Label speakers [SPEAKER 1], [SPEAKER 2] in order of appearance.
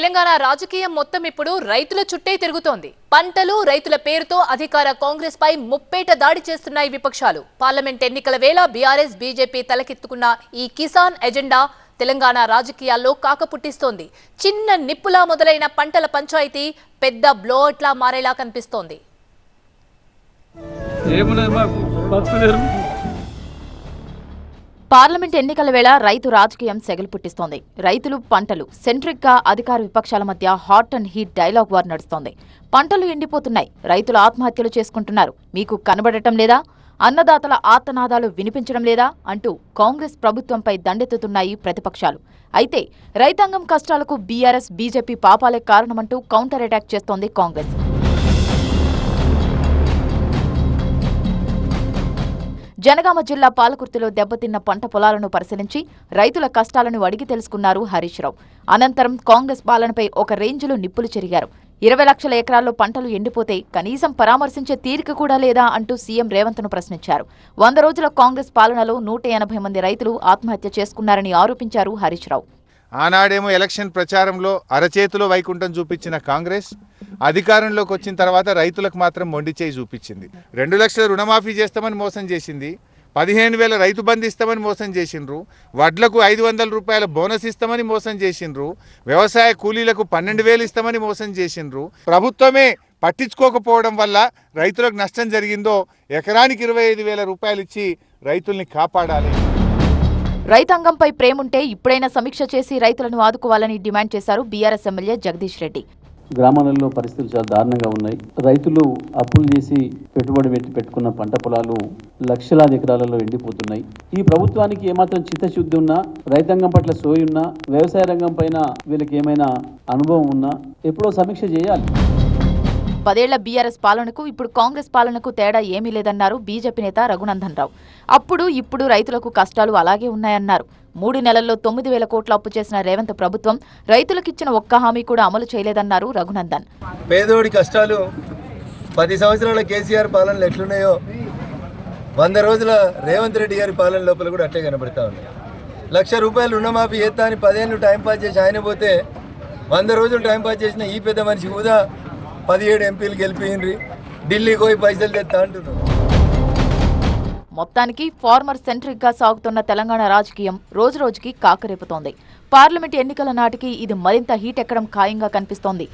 [SPEAKER 1] తెలంగాణ రాజకీయం మొత్తం ఇప్పుడు రైతుల చుట్టే తిరుగుతోంది. పంటలు రైతుల పేరుతో అధికార కాంగ్రెస్ పై ముప్పేట దాడి చేస్తున్నాయి విపక్షాలు. పార్లమెంట్ ఎన్నికల వేళ బీఆర్ఎస్ బీజేపీ తలకెత్తుకున్న ఈ కిసాన్ ఎజెండా తెలంగాణ రాజకీయాల్లో కాకపుట్టిస్తోంది. చిన్న నిప్పులా మొదలైన పంటల పంచాయతీ పెద్ద బ్లోఅట్లా మారేలా కనిపిస్తోంది. పార్లమెంట్ ఎన్నికల వేళ రైతు రాజకీయం సెగలు పుట్టిస్తోంది. రైతులు పంటలు సెంట్రిక్ గా అధికార విపక్షాల మధ్య hot and heat dialogue war నడుస్తోంది. పంటలు ఎండిపోతున్నాయి, రైతులు ఆత్మహత్యలు చేసుకుంటున్నారు, మీకు కనబడటం లేదా, అన్నదాతల ఆర్తనాదాలు వినిపించడం లేదా అంటూ కాంగ్రెస్ ప్రభుత్వంపై దండెత్తుతున్నాయి ప్రతిపక్షాలు. అయితే రైతాంగం కష్టాలకు బీఆర్ఎస్ బీజేపీ పాపాలే కారణమంటూ కౌంటర్ అటాక్ చేస్తోంది కాంగ్రెస్. జనగామ జిల్లా పాలకుర్తిలో దెబ్బతిన్న పంట పొలాలను పరిశీలించి రైతుల కష్టాలను అడిగి తెలుసుకున్నారు హరీష్ రావు. అనంతరం కాంగ్రెస్ పాలనపై ఒక రేంజ్లో నిప్పులు చెరిగారు. 20 లక్షల ఎకరాల్లో పంటలు ఎండిపోతే కనీసం పరామర్శించే తీరిక కూడా లేదా అంటూ సీఎం రేవంత్ను ప్రశ్నించారు. 100 రోజుల కాంగ్రెస్ పాలనలో 180 మంది రైతులు ఆత్మహత్య చేసుకున్నారని ఆరోపించారు హరీష్ రావు.
[SPEAKER 2] ఆనాడేమో ఎలక్షన్ ప్రచారంలో అరచేతిలో వైకుంఠం చూపించిన కాంగ్రెస్ అధికారంలోకి వచ్చిన తర్వాత రైతులకు మాత్రం మొండి చేయి చూపించింది. 2 లక్షల రుణమాఫీ చేస్తామని మోసం చేసింది, 15,000 రైతు బంధు ఇస్తామని మోసం చేసిండ్రు, వడ్లకు 500 రూపాయల బోనస్ ఇస్తామని మోసం చేసిండ్రు, వ్యవసాయ కూలీలకు 12,000 ఇస్తామని మోసం చేసిండ్రు. ప్రభుత్వమే పట్టించుకోకపోవడం వల్ల రైతులకు నష్టం జరిగిందో ఎకరానికి 25,000 రూపాయలు ఇచ్చి రైతుల్ని కాపాడాలి.
[SPEAKER 1] రైతాంగంపై ప్రేముంటే ఇప్పుడైనా సమీక్ష చేసి రైతులను ఆదుకోవాలని డిమాండ్ చేశారు బీఆర్ఎస్ ఎమ్మెల్యే జగదీష్ రెడ్డి.
[SPEAKER 3] గ్రామాలలో పరిస్థితులు చాలా దారుణంగా ఉన్నాయి. రైతులు అప్పులు చేసి పెట్టుబడి పెట్టుకున్న పంట పొలాలు లక్షలాది ఎకరాలలో ఎండిపోతున్నాయి. ఈ ప్రభుత్వానికి ఏమాత్రం చిత్తశుద్ధి ఉన్నా, రైతాంగం పట్ల సోయి ఉన్నా, వ్యవసాయ రంగం పైన వీళ్ళకి ఏమైనా అనుభవం ఉన్నా ఎప్పుడో సమీక్ష చేయాలి.
[SPEAKER 1] 10 ఏళ్ల బీఆర్ఎస్ పాలనకు ఇప్పుడు కాంగ్రెస్ పాలనకు తేడా ఏమీ లేదన్నారు బీజేపీ నేత రఘునందన్ రావు. అప్పుడు ఇప్పుడు రైతులకు కష్టాలు అలాగే ఉన్నాయన్నారు. 3 నెలల్లో 9,000 కోట్ల అప్పు చేసిన రేవంత్ ప్రభుత్వం రైతులకిచ్చిన ఒక్క హామీ కూడా అమలు చేయలేదన్నారు రఘునందన్.
[SPEAKER 4] పేదోడి కష్టాలు 10 సంవత్సరాల కేసీఆర్ పాలనలు ఎట్లున్నాయో 100 రోజుల రేవంత్ రెడ్డి గారి పాలన లోపల కూడా అట్లే కనబడతా ఉన్నాయి. 1,00,000 రూపాయలు రుణమాఫీ చేస్తా అని 10 ఏళ్ళు టైంపాస్ చేసి ఆయన పోతే 100 రోజులు టైంపాస్ చేసిన ఈ పెద్ద మనిషి కూడా 17 ఎంపీలు గెలిపిండ్రి, ఢిల్లీకి పోయి పైసలు తెస్తా అంటున్నారు.
[SPEAKER 1] మొత్తానికి ఫార్మర్ సెంట్రిక్ గా సాగుతున్న తెలంగాణ రాజకీయం రోజురోజుకి కాకరేపుతోంది. పార్లమెంట్ ఎన్నికల నాటికి ఇది మరింత హీట్ ఎక్కడం ఖాయంగా కనిపిస్తోంది.